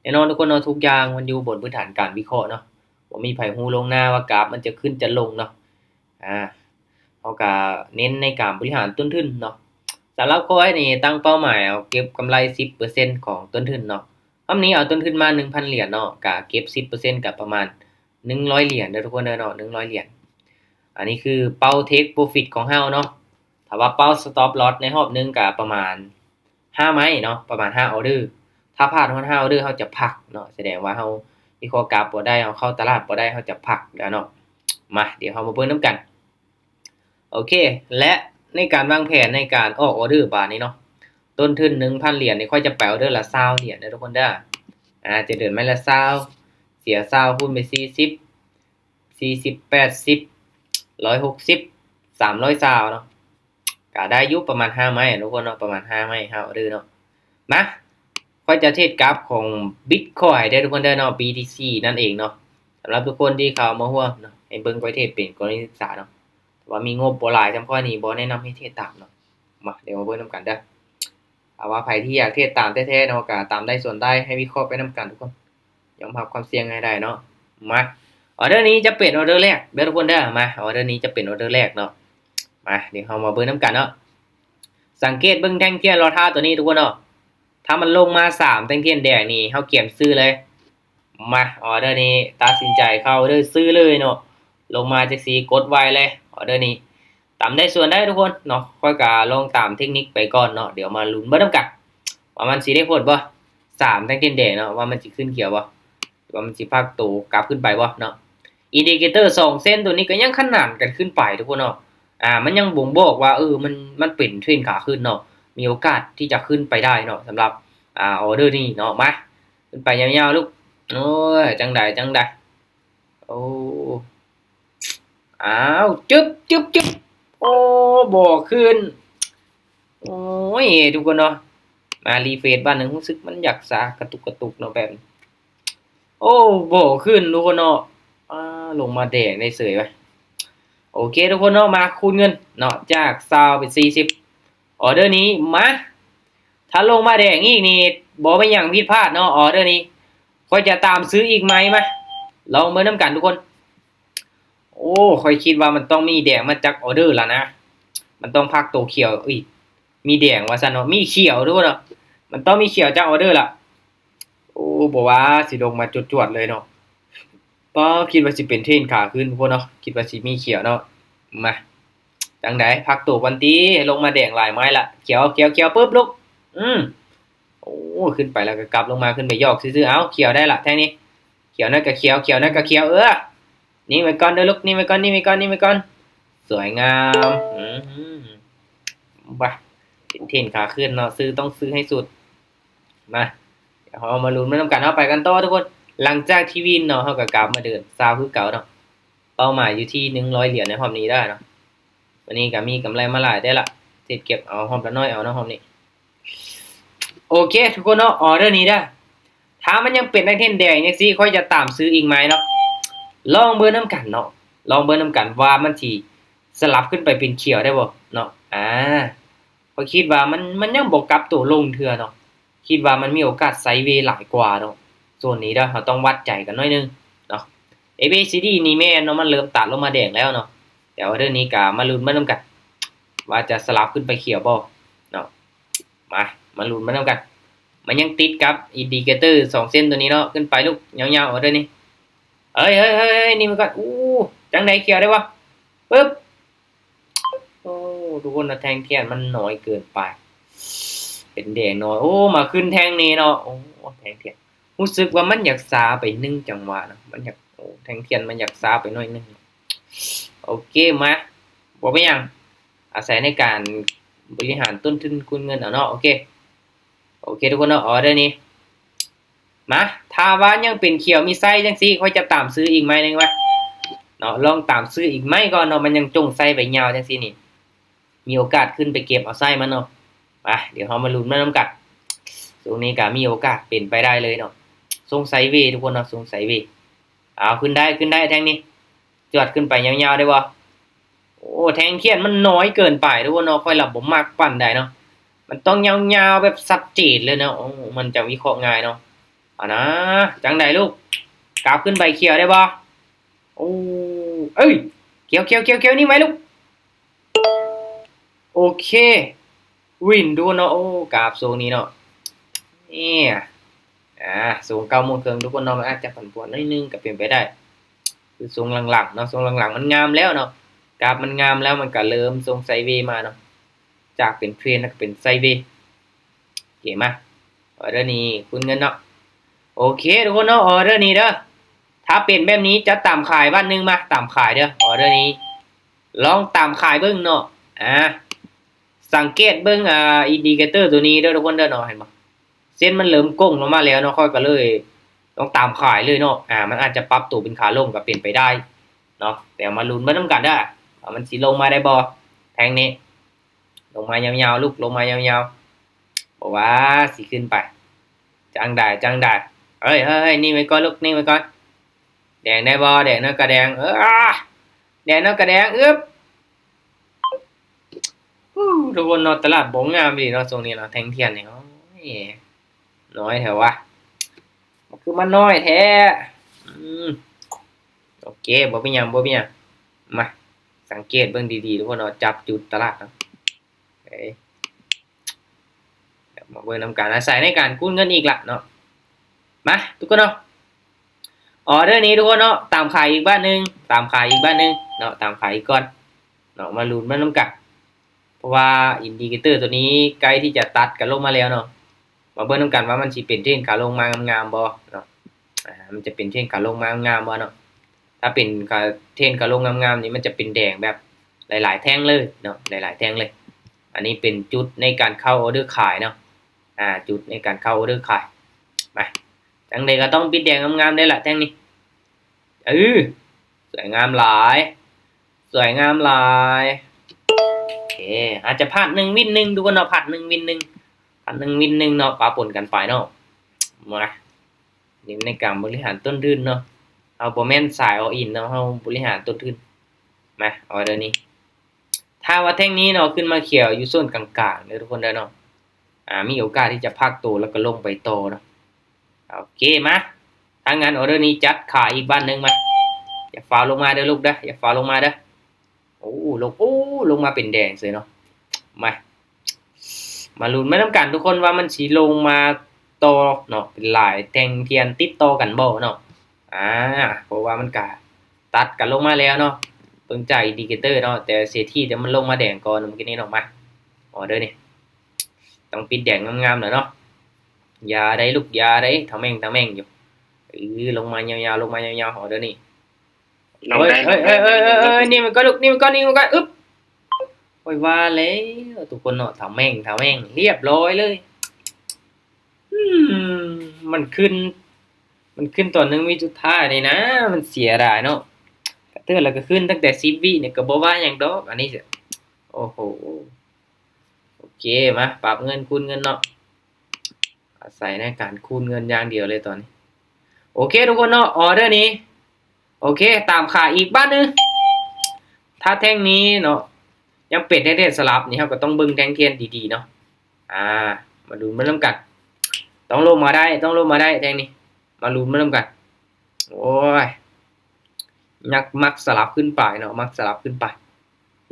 แน่นอนทุกคนเนาะทุกอย่างมันอยู่บนพื้นฐานการวิเคราะห์เนาะบ่มีไผฮู้ล่วงหน้าว่ากราฟมันจะขึ้นจะลงเนาะอาเราก็เน้นในการบริหารต้นทุนเนาะสำหรับข้อยนี่ตั้งเป้าหมายเอาเก็บกำไร10%ของต้นทุนเนาะรอบนี้เอาต้นทุนมา 1,000 เหรียญเนาะก็เก็บ10%ก็ประมาณ100เหรียญเด้อทุกคนเด้อเนาะ100เหรียญอันนี้คือเป้า Take Profit ของเราเนาะถ้าว่าเป้า Stop Loss ในรอบหนึ่งก็ประมาณ5ไม้เนาะประมาณ5ออเดอร์ ถ้าพลาดฮอดเฮาเด้อเฮาจะพักเนาะแสดงว่าเฮาวิเคราะห์กราฟบ่ได้เฮาเข้าตลาดบ่ได้เฮาจะพักแล้วเนาะมาเดี๋ยวเฮามาเบิ่งนำกันโอเคและในการวางแผนในการออกออเดอร์บาดนี้เนาะต้นทุน 1,000 เหรียญนี่ค่อยจะไปออเดอร์ละ20เหรียญเด้อทุกคนเด้อจะเดินไม้ละ20เสีย20คูณไป40 40 80 160 320เนาะก็ได้อยู่ประมาณ5ไม้ทุกคนเนาะประมาณ5ไม้5ออเดอร์เนาะมาค่อยจะเทรดกราฟของ Bitcoin ได้ทุกคนได้เนาะ BTC นั่นเองเนาะสำหรับทุกคนที่เขามาร่วมเนาะให้เบิ่งค่อยเทรดเป็นกรณีศึกษาเนาะแต่ว่ามีงบบ่หลายจำข้อนี้บ่แนะนำให้เทรดตามเนาะมาเดี๋ยวมาเบิ่งนำกันเด้อถ้าว่าไผที่อยากเทรดตามแท้ๆเนาะก็ตามได้ส่วนได้ให้วิเคราะห์ไปนำกันทุกคนยอมรับความเสี่ยงให้ได้เนาะมาออเดอร์นี้จะเป็นออเดอร์แรกเด้อทุกคนเด้อมาออเดอร์นี้จะเป็นออเดอร์แรกเนาะมาเดี๋ยวเรามาเบิ่งนำกันเนาะสังเกตเบิ่งแท่งเทียนรอท่าตัวนี้ทุกคนเนาะถ้ามันลงมา3แท่งเทียนแดงนี่เฮาเก็บซื้อเลยมาออเดอร์นี้ตัดสินใจเข้าออเดอร์ซื้อเลยเนาะลงมาจักสีกดไว้เลยออเดอร์นี้ตามได้ส่วนได้ทุกคนเนาะค่อยก็ลองตามเทคนิคไปก่อนเนาะเดี๋ยวมาลุ้นเบิ่งนำกันว่ามันสิได้ผลบ่3แท่งเทียนแดงเนาะว่ามันสิขึ้นเขียวบ่ว่ามันสิพากตัวกลับขึ้นไปบ่เนาะอินดิเคเตอร์2เส้นตัวนี้ก็ยังขนานกันขึ้นไปทุกคนเนาะมันยังบ่งบอกว่ามันเป็นเทรนขาขึ้นเนาะมีโอกาสที่จะขึ้นไปได้เนาะสำหรับออเดอร์นี้เนาะมาขึ้นไปยาวๆลูกโอ้ยจังใดจังใดโอ้อ้าวจึ๊บจึ๊บจึ๊บโอ้บ่ขึ้นโอ้ยทุกคนเนาะมารีเฟรชบ้านหนึงรู้สึกมันอยากสากระตุกกระตุกเนาะแบบโอ้บ่ขึ้นทุกคนเนาะลงมาแดงได้เสยไปโอเคทุกคนเนาะมาคูณเงินเนาะจาก20เป็น40ออเดอร์นี้มาถ้าลงมาแดงอีกนี่บ่เป็นหยังผิดพลาดเนาะออเดอร์นี้ค่อยจะตามซื้ออีกไหมมาลองเบิ่งนำกันทุกคน โอ้ค่อยคิดว่ามันต้องมีแดงมาจากออเดอร์แล้วนะมันต้องพักตัวเขียวอีกมีแดงว่าซั่นเนาะมีเขียวด้วยเนาะมันต้องมีเขียวจากออเดอร์ล่ะโอ้บ่ว่าสิลงมาจวดๆเลยเนาะบ่คิดว่าสิเป็นเทรนขาขึ้นพุ่นเนาะคิดว่าสิมีเขียวเนาะมาจังได๋พักตัวก่อนติลงมาแดงหลายไม้ละเขียวเขียวเขียวปึ๊บลุกอืมโอ้ขึ้นไปแล้วก็กลับลงมาขึ้นไปยอกซื่อๆเอ้าเขียวได้ละแท่งนี้เขียวนั่นก็เขียวเขียวนั่นก็เขียวนี่ไว้ก่อนเด้อลูกนี่ไว้ก่อนนี่ไว้ก่อนนี่ไว้ก่อนสวยงามบ่ะเป็นเทรนขาขึ้นเนาะซื้อต้องซื้อให้สุดมาเดี๋ยวเรามาลุ้นไปนำกันเนาะไปกันต่อทุกคนหลังจากที่วินเนาะเราก็กลับมาเดินซาวคือเก่าเนาะเป้าหมายอยู่ที่100เหรียญในรอบนี้ได้เนาะวันนี้ก็มีกำไรมาหลายได้ละเสร็จเก็บเอาหอมละน้อยเอาเนาะรอบนี้โอเคทุกคนเนาะออเดอร์นี้ได้ถ้ามันยังเป็นนักเทรนแดงจังซี่ค่อยจะตามซื้ออีกไหมเนาะ ลองเบิ่งนำกันเนาะลองเบิ่งนำกันว่ามันสิสลับขึ้นไปเป็นเขียวได้บ่เนาะข้อยคิดว่ามันยังบ่กลับตัวลงเทื่อเนาะคิดว่ามันมีโอกาสไซด์เวย์หลายกว่าเนาะโซนนี้เด้อเราต้องวัดใจกันหน่อยหนึ่งเนาะ ABCD นี่แม่นเนาะมันเริ่มตัดลงมาแดงแล้วเนาะแต่ว่าเรื่องนี้ก็มาลุ้นมานำกันว่าจะสลับขึ้นไปเขียวบ่เนาะมาลุ้นมานำกันมันยังติดกับอินดิเคเตอร์2เส้นตัวนี้เนาะขึ้นไปลูกยาวๆเอาเด้อนี่ เฮ้ยนี่มันก็จังไดเขียวได้วะปึ๊บโอ้ทุกคนนะแทงเทียนมันน้อยเกินไปเป็นแดงน้อยโอ้มาขึ้นแทงนี้เนาะโอ้แทงเทียนรู้สึกว่ามันอยากซาไป1จังหวะนะมันอยากแทงเทียนมันอยากซาไปหน่อยนึงโอเคมาบ่เป็นหยังอาศัยในการบริหารต้นทุนคูณเงินเอาเนาะโอเคทุกคนเนาะออเดอร์นี้มาถ้าว่ายังเป็นเขียวมีไส้จังซี่ค่อยจะตามซื้ออีกไหมนึงวะ เนาะลองตามซื้ออีกไหมก่อนเนาะมันยังจงไส้ใบยาวจังซี่นี่มีโอกาสขึ้นไปเก็บเอาไส้มันเนาะไปเดี๋ยวเรามาลุ้นมานำกันตรงนี้ก็มีโอกาสเป็นไปได้เลยเนาะทรงไซด์เวย์ทุกคนเนาะทรงไซด์เวย์เอาขึ้นได้แท่งนี้จวดขึ้นไปยาวๆได้บ่โอ้แทงเทียนมันน้อยเกินไปทุกคนเนาะค่อยหลับบ่มักปานใดเนาะมันต้องยาวๆแบบชัดเจนเลยเนาะโอ้มันจะวิเคราะห์ง่ายเนาะ นะจังไดลูกกราฟขึ้นใบเขียวได้บ่โอ้เอ้ยเขียวนี่ไหมลูกโอเควินดูเนาะโอ้กราฟทรงนี้เนาะเนี่ยสูง9 โมงครึ่งทุกคนเนาะมันอาจจะผันผวนนิดนึงก็เป็นไปได้คือทรงหลังๆเนาะทรงหลังๆมันงามแล้วเนาะกราฟมันงามแล้วมันก็เริ่มทรงไซด์เวย์มาเนาะจากเป็นเทรนแล้วก็เป็นไซด์เวย์เก๋มากออเดอร์นี้คุณเงินเนาะโอเคทุกคนเนาะออเดอร์นี้เด้อถ้าเป็นแบบนี้จะตามขายบ้านนึงมาตามขายเด้อออเดอร์นี้ลองตามขายเบิ่งเนาะสังเกตเบิ่งอินดิเคเตอร์ตัวนี้เด้อทุกคนเด้อเนาะเห็นบ่เส้นมันเริ่มโก้งลงมาแล้วเนาะค่อยก็เลยต้องตามขายเลยเนาะมันอาจจะปรับตัวเป็นขาลงก็เป็นไปได้เนาะแต่มาลุ้นมานํกันเด้อว่ามันสิลงมาได้บ่แทงนี้ลงมายาวๆลูกลงมายาวๆบอกว่าสิขึ้นไปจังได้เฮ้ยนี่ไว้ก่อนลูกนี่ไว้ก่อนแดงได้บ่แดงนั่นก็แดงแดงนั่นก็แดงทุกคนเนาะตลาดบ่งามดีเนาะช่วงนี้เนาะแท่งเทียนนี่โอ้ยน้อยแท้วะคือมันน้อยแท้โอเคบ่เป็นหยังมาสังเกตเบิ่งดีๆทุกคนเนาะจับจุดตลาดเนาะมาเบิ่งนำการอาศัยในการกู้เงินอีกละเนาะมาทุกคนเนาะออเดอร์นี้ทุกคนเนาะตามขายอีกบ้านนึงเนาะตามขายอีกก่อนเนาะมาลุ้นมานำกันเพราะว่าอินดิเคเตอร์ตัวนี้ใกล้ที่จะตัดกันลงมาแล้วเนาะมาเบิ่งนำกันว่ามันสิเป็นเทรนขาลงมางามๆบ่เนาะมันจะเป็นเทรนขาลงมางามๆบ่เนาะถ้าเป็นเทรนขาลงงามๆนี่มันจะเป็นแดงแบบหลายๆแท่งเลยเนาะหลายๆแท่งเลยอันนี้เป็นจุดในการเข้าออเดอร์ขายเนาะจุดในการเข้าออเดอร์ขายมาจังใดก็ต้องปิดแดงงามๆได้ละแท่งนี้สวยงามหลายโอเคอาจจะพลาด1 วิน 1ดูกันเนาะพลาด1 วิน 1เนาะปะปนกันไปเนาะมานี่ในการบริหารต้นทุนเนาะเอาบ่แม่นสายออินเนาะเฮาบริหารต้นทุนมาเอาเดี๋ยวนี้ถ้าว่าแท่งนี้เนาะขึ้นมาเขียวอยู่โซนกลางๆเด้อทุกคนเด้อเนาะมีโอกาสที่จะพักตัวแล้วก็ลงไปโตเนาะโอเคมาถ้างั้นออเดอร์นี้จัดขายอีกบ้านนึงมาอย่าฟ้าลงมาเด้อลูกเด้ออย่าฟ้าลงมาเด้อลงมาเป็นแดงเลยเนาะมาลุ้นไม่ต้องการทุกคนว่ามันสิลงมาโตเนาะเป็นหลายแท่งเทียนติดโตกันบ่เนาะเพราะว่ามันก็ตัดกันลงมาแล้วเนาะเบิ่งจากอินดิเคเตอร์เนาะแต่เสียที่แต่มันลงมาแดงก่อนเมื่อกี้นี้เนาะมาออเดอร์นี่ต้องปิดแดงงามๆหน่อยเนาะอย่าได้ลูกอย่าได้ทำแม่งอยู่ลงมายาวๆลงมายาวๆออเดอร์นี่เฮ้ยนี่มันก็ลูกนี่มันก็อึ๊บโอ้ยว่าแล้วทุกคนเนาะทำแม่งเรียบร้อยเลยมันขึ้นตอนนึงมีจุดท้ายนี่นะมันเสียดายเนาะกระเทือนแล้วก็ขึ้นตั้งแต่10 วิเนี่ยก็บ่ว่าหยังดอกอันนี้สิโอ้โหโอเคมาปรับเงินคูณเงินเนาะอาศัยในการคูณเงินอย่างเดียวเลยตอนนี้โอเคทุกคนเนาะออเดอร์นี้โอเคตามขาอีกบ้านนึงถ้าแท่งนี้เนาะยังเป็ดได้สลับนี่เฮาก็ต้องเบิ่งแท่งเทียนดีๆเนาะมาดูมันนำกันต้องลงมาได้แท่งนี้มาลุ้นมันนำกันโอ้ยมักสลับขึ้นไปเนาะมักสลับขึ้นไป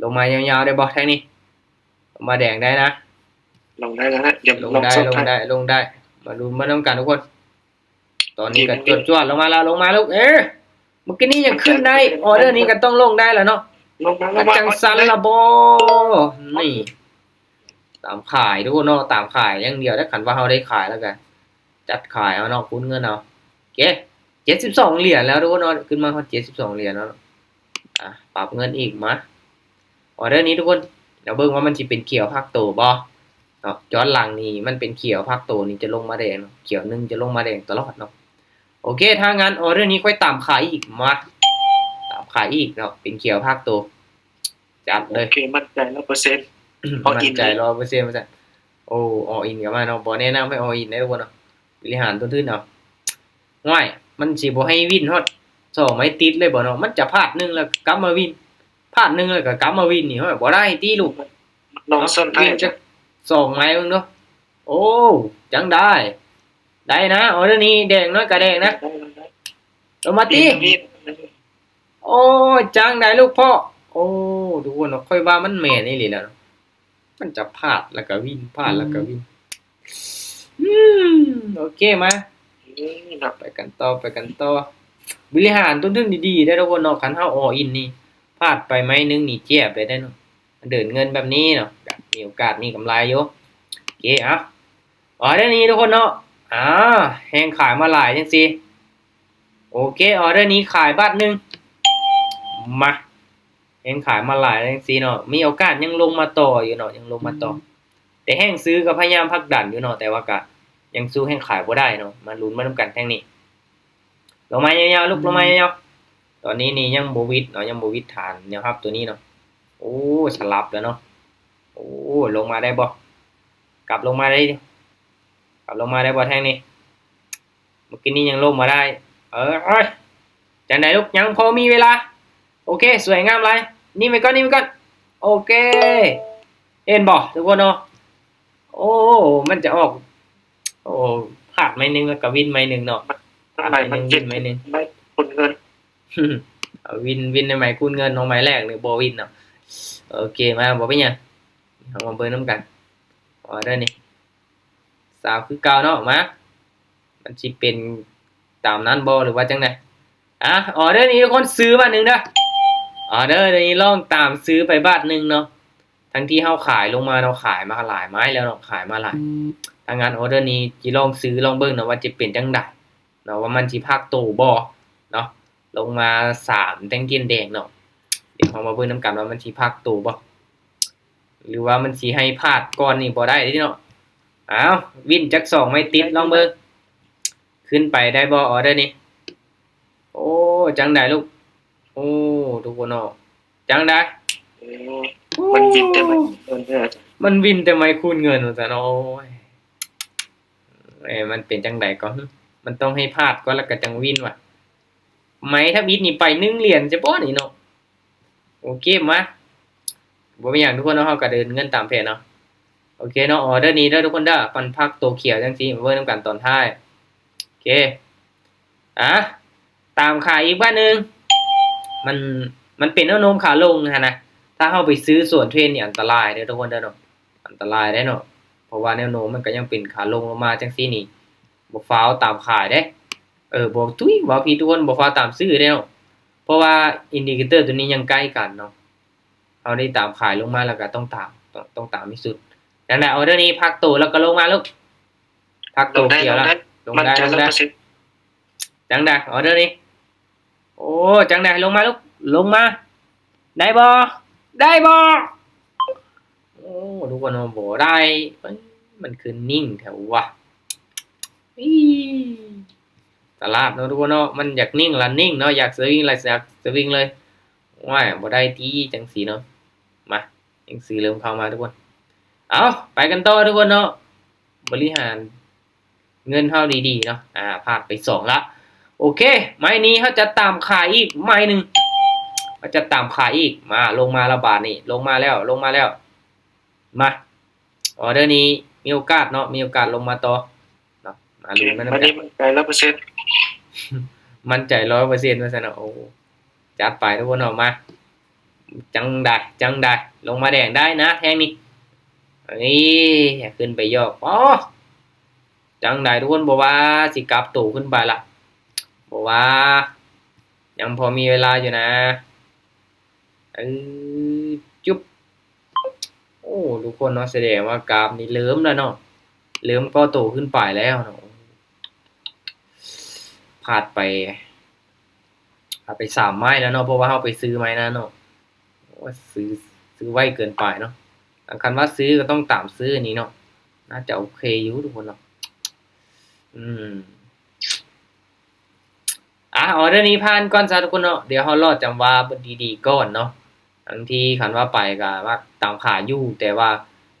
ลงมายาวๆได้บ่แท่งนี้ลงมาแดงได้นะลงได้แล้วฮะอย่าลงได้มาลุ้นมันนำกันทุกคนตอนนี้ก็จวดลงมาแล้วเมื่อกี้นี้ยังขึ้นได้ออเดอร์นี้ก็ต้องลงได้แล้วเนาะลงมาจังสันละบ่นี่ตามขายทุกคนเนาะตามขายอย่างเดียวถ้าคันว่าเฮาได้ขายแล้วกันจัดขายเอาเนาะคูณเงินเอาโอเค72 เหรียญแล้วทุกคนเนาะขึ้นมาฮอด72 เหรียญแล้วปรับเงินอีกมาออเดอร์นี้ทุกคนเดี๋ยวเบิ่งว่ามันสิเป็นเขียวภาคโตบ่เนาะย้อนหลังนี่มันเป็นเขียวภาคโตนี่จะลงมาแดงเขียวนึงจะลงมาแดงตลอดเนาะโอเคถ้างั้นออเดอร์นี้ค่อยตามขายอีกมาตามขายอีกเนาะเป็นเขียวภาคโตจัดเลยโอเคมั่นใจ100%มั่นใจ 100% ว่าซั่นโอ้ออินก็มาเนาะบ่แนะนำให้ออินได้ทุกคนเนาะบริหารต้นทุนเนาะง่ายมันสิบ่ให้วินฮอด2 ไม้ติดเลยบ่เนาะมันจะพลาด1แล้วกลับมาวินพลาด1แล้วก็กลับมาวินนี่เฮาบ่ได้ติลูกลองส้นท้ายจัก2 ไม้เบิ่งเนาะโอ้จังได้ ได้นะออเดอร์นี้แดงน้อยกะแดงนะ ได้ลงมาตี นี่ โอ้ยจังได้ลูกพ่อโอ้ทุกคนเนาะค่อยว่ามันแม่นอีหลีแล้วเนาะมันจะพลาดแล้วก็วิ่งพลาดแล้วก็วิ่งอืโอเคมา นี่เนาะ ไปกันต่อไปกันต่อบริหารต้นทุนดีๆได้ทุกคนเนาะคันเฮาออินนี่พลาดไปไม้นึงนี่เจ็บเลยได้เนาะมันเดินเงินแบบนี้เนาะก็มีโอกาสมีกำไรอยู่โอเคอ่ะอ๋อเดี๋ยวนี้ทุกคนเนาะอ่าแฮงขายมาหลายจังซี่โอเคออเดอร์นี้ขายบาทหนึงมาแฮงขายมาหลายจังซี่เนาะมีโอกาสยังลงมาต่ออยู่เนาะยังลงมาต่อแต่แฮงซื้อก็พยายามผลักดันอยู่เนาะแต่ว่าก็ยังสู้แฮงขายบ่ได้เนาะมาลุ้นมานํกันแท่งนี้ ลงมายาวๆลูกลงมายาวๆตอนนี้นี่ยังบ่วิดเนาะยังบ่วิดฐานแนวรับตัวนี้เนาะโอ้สลับแล้วเนาะโอ้ลงมาได้บ่กลับลงมาได้ดิกลับลงมาได้บ่แท่งนี้เมื่อกี้นี้ยังลงมาได้เอ้ยจังได๋ลูกยังพอมีเวลาโอเคสวยงามหลายนี่ไปก่อนนี่ไปก่อนโอเคเห็นบ่ทุกคนเนาะโอ้มันจะออกโอ้พลาดไม้หนึงแล้วก็วินไม้หนึงเนาะ อะไรมันเจ็บไม่คนเงิน เอาวินในไม้คูณเงินของไม้แรกหรือบ่วินเนาะโอเคมาบ่เป็นหยังเฮามาเบิ่งนํกันออเด้อนี่สาวคือเก่าเนาะมามันสิเป็นตามนั้นบ่หรือว่าจังได๋ออเดอร์นี้ทุกคนซื้อบาทหนึงเด้อออเดอร์นี้ลองตามซื้อไปบาทหนึงเนาะทั้งที่เฮาขายลงมาเราขายมาหลายไม้แล้วเนาะขายมาหลายถ้างั้นออเดอร์นี้สิลองซื้อลองเบิ่งเนาะว่าจะเป็นจังได๋เนาะว่ามันสิพากโตบ่เนาะ ลงมา3แท่งเทียนแดงเนาะเดี๋ยวเรามาเบิ่งนำกันว่ามันสิพากโตบ่หรือว่ามันสิให้พลาดก่อนนี่บ่ได้เด้เนาะอ้าววินจัก2ไม่ติดลองเบิ่งขึ้นไปได้บ่ออเดอร์นี้โอ้จังได๋ลูกโอ้ทุกคนเนาะจังได๋มันวินแต่มันเงินเนี่ย มันวินแต่ไม่คูณเงินว่าซั่นเนาะโอ้ยมันเป็นจังได๋ก่อนมันต้องให้พลาดก่อนแล้วก็จังวินว่ะไหมถ้าบิดนี่ไป1เหรียญจะบ่นี่เนาะโอเคมาบ่มีหยังทุกคนเนาะเฮาก็เดินเงินตามแผนเนาะโอเคเนาะออเดอร์นี้เด้อทุกคนเด้อปันผักโตเขียวจังซี่มาเบิ่งนำกันตอนท้ายโอเคอ่ะตามขายอีกบ้านหนึงมันมันเป็นแนวโน้มขาลงนะถ้าเฮาไปซื้อส่วนเทรนนี่อันตรายเด้อทุกคนเด้อเนาะอันตรายได้เนาะเพราะว่าแนวโน้มมันก็ยังเป็นขาลงลงมาจังซี่นี่บ่ฟาวตามขายเด้บ่ตุ้ยว่าพี่ทุกคนบ่ฟาวตามซื้อเด้เนาะเพราะว่าอินดิเคเตอร์ตัวนี้ยังใกล้กันเนาะเฮาได้ตามขายลงมาแล้วก็ต้องตามต้องตามให้สุดดังนั้นออเดอร์นี้พักโตแล้วก็ลงมาลูกพักโตเขียวแล้วลง มัน ได้ จะ ลงได้ จังได้ออเดอร์นี้โอ้จังได้ลงมาลูกลงมาได้บ่ได้บ่โอ้ทุกคนว่าบ่ได้เอ้ยมันคือนิ่งแถวว่ะอีตลาดเนาะทุกคนเนาะมันอยากนิ่งละนิ่งเนาะอยากสวิงละอยากสวิงเลยว้ายบ่ได้ตีจังสีเนาะมาจังสีเริ่มเข้ามาทุกคนเอาไปกันต่อทุกคนเนาะบริหารเงินเฮาดีๆเนาะพลาดไป2ละโอเคไม้นี้เขาจะตามขายอีกไม้หนึ่งเขาจะตามขายอีกมาลงมาละบาทนี่ลงมาแล้วมาออเดอร์นี้มีโอกาสเนาะมีโอกาสลงมาต่อเนาะมาลุ้นมัน วันนี้มันใจ100% มั่นใจ100%ว่าซั่นเนาะโอ้จัดไปทุกคนออกมาจังได้ลงมาแดงได้นะแทงนี้ขึ้นไปยอกจังได้ทุกคนบ่ว่าสิกลับตู่ขึ้นไปล่ะบอกว่ายังพอมีเวลาอยู่นะจุ๊บโอ้ทุกคนเนาะแสดงว่ากราฟนี่เริ่มแล้วเนาะเริ่มก็โตขึ้นไปแล้วเนาะพลาดไป3ไม้แล้วเนาะเพราะว่าเฮาไปซื้อไม้นะเนาะว่าซื้อไวเกินไปเนาะสำคัญว่าซื้อก็ต้องตามซื้ออันนี้เนาะน่าจะโอเคอยู่ทุกคนเนาะออเดอร์นี้ผ่านก่อนซะทุกคนเนาะเดี๋ยวเฮารอจำว่าดีๆก่อนเนาะบางทีคันว่าไปก็ว่าตามขาอยู่แต่ว่า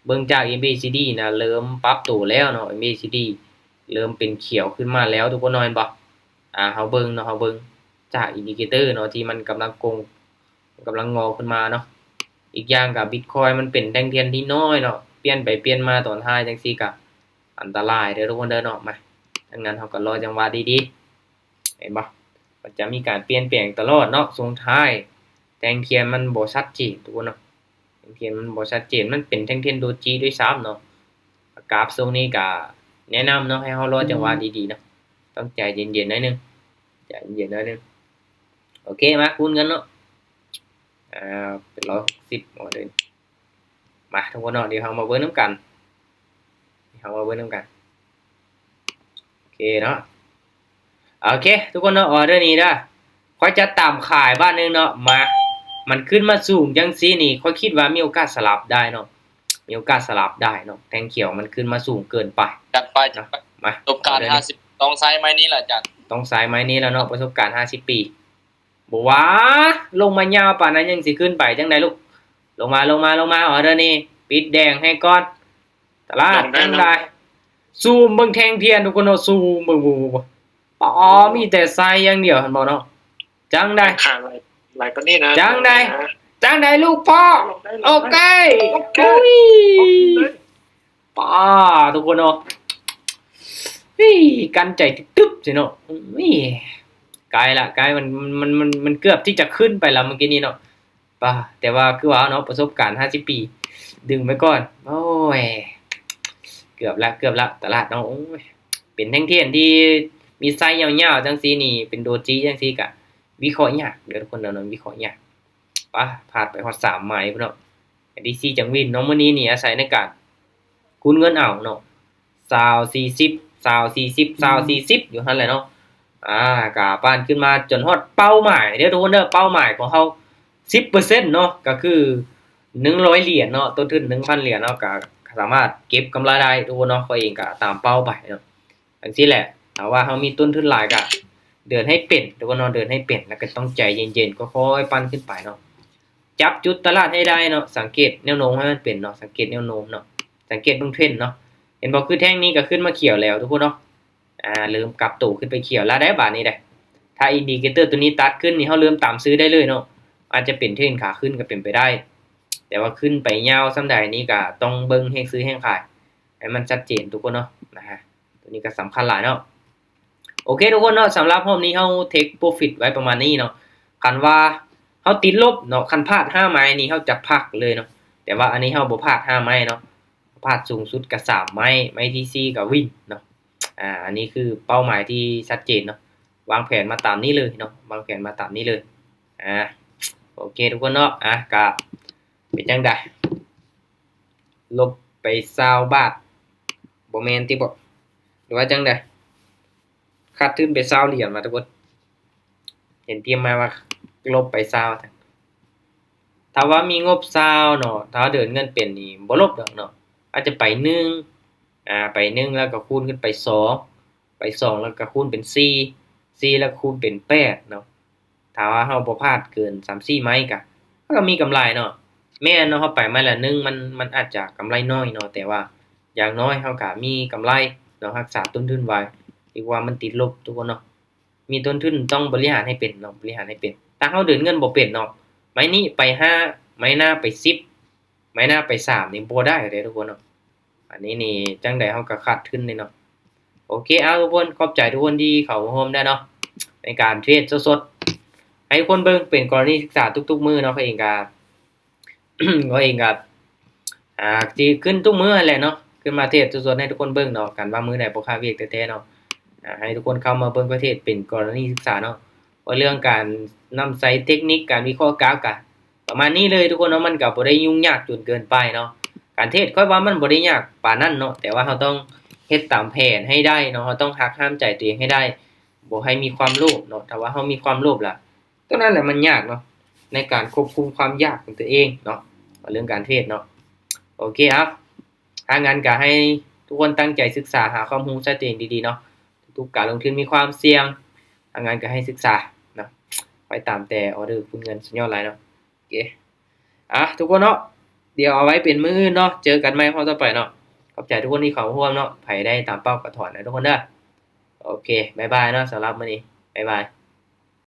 เบิ่งจาก MACD นะเริ่มปรับตัวแล้วเนาะ MACD เริ่มเป็นเขียวขึ้นมาแล้วทุกคนเนาะเห็นบ่เฮาเบิ่งเนาะเฮาเบิ่งจากอินดิเคเตอร์เนาะที่มันกำลังกำลังงอขึ้นมาเนาะอีกอย่างก็ Bitcoin มันเป็นแท่งเทียนที่น้อยเนาะเปลี่ยนไปเปลี่ยนมาตอนท้ายจังซี่ก็อันตรายเด้อทุกคนเด้อเนาะมา ดังนั้นเราก็รอจังหวะดีๆเห็นบ่มันจะมีการเปลี่ยนแปลงตลอดเนาะส่งท้ายแทงเทียนมันบ่ชัดเจนทุกคนเนาะแทงเทียนมันบ่ชัดเจนมันเป็นแทงเทียนโดจิด้วยซ้ำเนาะกราฟทรงนี้ก็แนะนำเนาะให้เรารอจังหวะดีๆเนาะต้องใจเย็นๆหน่อยนึงใจเย็นๆหน่อยนึงโอเคมาคูณกันเนาะเป็น160บ่เดินมาทุกคนเนาะเดี๋ยวเรามาเบิ่งนํกันโอเคเนาะโอเคทุกคนเนาะออเดอร์นี้เด้อค่อยจะตามขายบ้านนึงเนาะมามันขึ้นมาสูงจังซี่นี่ค่อยคิดว่ามีโอกาสสลับได้เนาะมีโอกาสสลับได้เนาะแทงเขียวมันขึ้นมาสูงเกินไปจัดไปมาประสบการณ์50ต้องใช้ไม้นี้แหละอาจารย์ต้องใช้ไม้นี้แล้วเนาะประสบการณ์50ปีบ่ว่าลงมายาวปานนั้นยังสิขึ้นไปจังได๋ลูกลงมาออเดอร์นี้ปิดแดงให้ก่อนตลาดจังได๋ซูมเบิ่งแทงเทียนทุกคนเนาะซูมเบิ่งอ๋อมีแต่ทรายอย่างเดียวหั่นบ่เนาะจังได๋ขาหลายปานนี้นะจังได๋ลูกพ่อโอเคอุ้ยป้าทุกคนเนาะกันใจตึ๊บสิเนาะไกลละมันเกือบที่จะขึ้นไปแล้วเมื่อกี้นี้เนาะป่ะแต่ว่าคือว่าเนาะประสบการณ์50ปีดึงไว้ก่อนโอ้ยเกือบละตลาดเนาะโอ้ยเป็นแท่งเทียนที่มีไซส์ยาวๆจังซี่นี่เป็นโดจิจังซี่ก็วิเคราะห์ยากเดี๋ยวทุกคนเนาะวิเคราะห์ยากป่ะพลาดไปฮอด3ไม้พุ่นเนาะ DC จังวินน้องมื้อนี้นี่อาศัยในการคูณเงินเอาเนาะ20 40อยู่หั่นแหละเนาะก็ปานขึ้นมาจนฮอดเป้าหมายเด้อทุกคนเด้อเป้าหมายของเฮา10%เนาะก็คือ100เหรียญเนาะต้นทุน 1,000 เหรียญเนาะก็สามารถเก็บกำไรได้ทุกคนเนาะข้อยเองก็ตามเป้าไปเนาะจังซี่แหละถ้าว่าเฮามีต้นทุนหลายก็เดินให้เป็นทุกคนเนาะเดินให้เป็นแล้วก็ต้องใจเย็นๆค่อยๆปั้นขึ้นไปเนาะจับจุดตลาดให้ได้เนาะสังเกตแนวโน้มให้มันเป็นเนาะสังเกตแนวโน้มเนาะสังเกตเบิ่งเทรนด์เนาะเห็นบ่คือแท่งนี้ก็ขึ้นมาเขียวแล้วทุกคนเนาะเริ่มกลับตู้ขึ้นไปเขียวแล้วได้บาดนี้ได้ถ้าอินดิเคเตอร์ตัวนี้ตัดขึ้นนี่เฮาเริ่มตามซื้อได้เลยเนาะอาจจะเป็นเทรนขาขึ้นก็เป็นไปได้แต่ว่าขึ้นไปยาวส่ำใดนี้ก็ต้องเบิ่งแฮงซื้อแฮงขายให้มันชัดเจนทุกคนเนาะนะฮะตัวนี้ก็สำคัญหลายเนาะโอเคทุกคนเนาะสำหรับรอบนี้เฮาเทคโปรฟิตไว้ประมาณนี้เนาะคันว่าเฮาติดลบเนาะคันพลาด5ไม้นี่เฮาจะพักเลยเนาะแต่ว่าอันนี้เฮาบ่พลาด5ไม้เนาะพลาดสูงสุดก็3ไม้ที่4ก็วินเนาะอันนี้คือเป้าหมายที่ชัดเจนเนาะวางแผนมาตามนี้เลยเนาะวางแผนมาตามนี้เลยโอเคทุกคนเนาะก็เป็นจังได๋ลบไป20บาทบ่แม่นติบ่หรือว่าจังได๋ขาดทุนไป20เหรียญมาทุกคนเห็นพิมพ์มาว่าลบไป20ถ้าว่ามีงบ20เนาะถ้าเดินเงินเป็นนี่บ่ลบดอกเนาะอาจจะไป1ไป1แล้วก็คูณขึ้นไป2ไป2แล้วก็คูณเป็น4แล้วคูณเป็น8เนาะถ้าว่าเฮาบ่พลาดเกิน3-4ไม้ก็มีกำไรเนาะแม่นเนาะเฮาไปไม้ละ1มันอาจจะกำไรน้อยเนาะแต่ว่าอย่างน้อยเฮาก็มีกำไรเนาะรักษาต้นทุนไว้ดีกว่ามันติดลบทุกคนเนาะมีต้นทุนต้องบริหารให้เป็นเนาะบริหารให้เป็นถ้าเฮาเดินเงินบ่เป็นเนาะไม้นี้ไป5ไม้หน้าไป10ไม้หน้าไป3นี่บ่ได้เด้ทุกคนเนาะอันนี้นี่จังได๋เฮาก็ขาดทุนเลยเนาะโอเคเอาทุกคนขอบใจทุกคนที่เข้ามาร่วมได้เนาะในการเทรดสดๆให้คนเบิ่งเป็นกรณีศึกษาทุกๆมื้อเนาะเขาเองก็ สิขึ้นทุกมื้อนั่นแหละเนาะขึ้นมาเทรดสดๆให้ทุกคนเบิ่งเนาะกันว่ามื้อใดบ่ค่าเวียกแท้ๆเนาะให้ทุกคนเข้ามาเบิ่งประเทศเป็นกรณีศึกษาเนาะว่าเรื่องการนำใช้เทคนิคการวิเคราะห์กราฟก็ประมาณนี้เลยทุกคนเนาะมันก็บ่ได้ยุ่งยากจนเกินไปเนาะการเทรดค่อยว่ามันบ่ได้ยากปานนั้นเนาะแต่ว่าเราต้องเฮ็ดตามแผนให้ได้เนาะเราต้องหักห้ามใจตัวเองให้ได้บ่ให้มีความโลภเนาะถ้าว่าเรามีความโลภล่ะตรงนั้นแหละมันยากเนาะในการควบคุมความอยากของตัวเองเนาะเรื่องการเทรดเนาะโอเคครับถ้างั้นก็ให้ทุกคนตั้งใจศึกษาหาความรู้ชัดเจนดีๆเนาะทุกการลงทุนมีความเสี่ยงถ้างั้นก็ให้ศึกษาเนาะไปตามแต่ออเดอร์คุณเงินสุดยอดหลายเนาะโอเคทุกคนเนาะเดี๋ยวเอาไว้เป็นมื้ออื่นเนาะเจอกันใหม่คราวต่อไปเนาะขอบใจทุกคนที่เข้าร่วมเนาะไผได้ตามเป้าก็ถอนนะทุกคนเด้อโอเคบ๊ายบายเนาะสำหรับมื้อนี้บ๊ายบาย